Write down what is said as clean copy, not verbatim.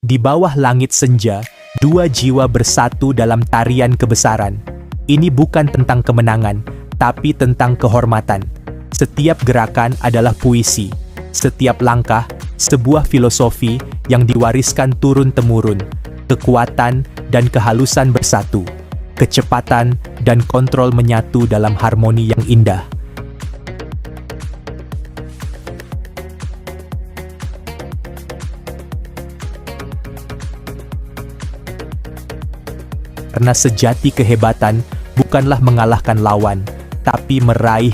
Di bawah langit senja, dua jiwa bersatu dalam tarian kebesaran. Ini bukan tentang kemenangan, tapi tentang kehormatan. Setiap gerakan adalah puisi, setiap langkah sebuah filosofi yang diwariskan turun-temurun. Kekuatan dan kehalusan bersatu, kecepatan dan kontrol menyatu dalam harmoni yang indah. Karena sejati kehebatan bukanlah mengalahkan lawan, tapi meraih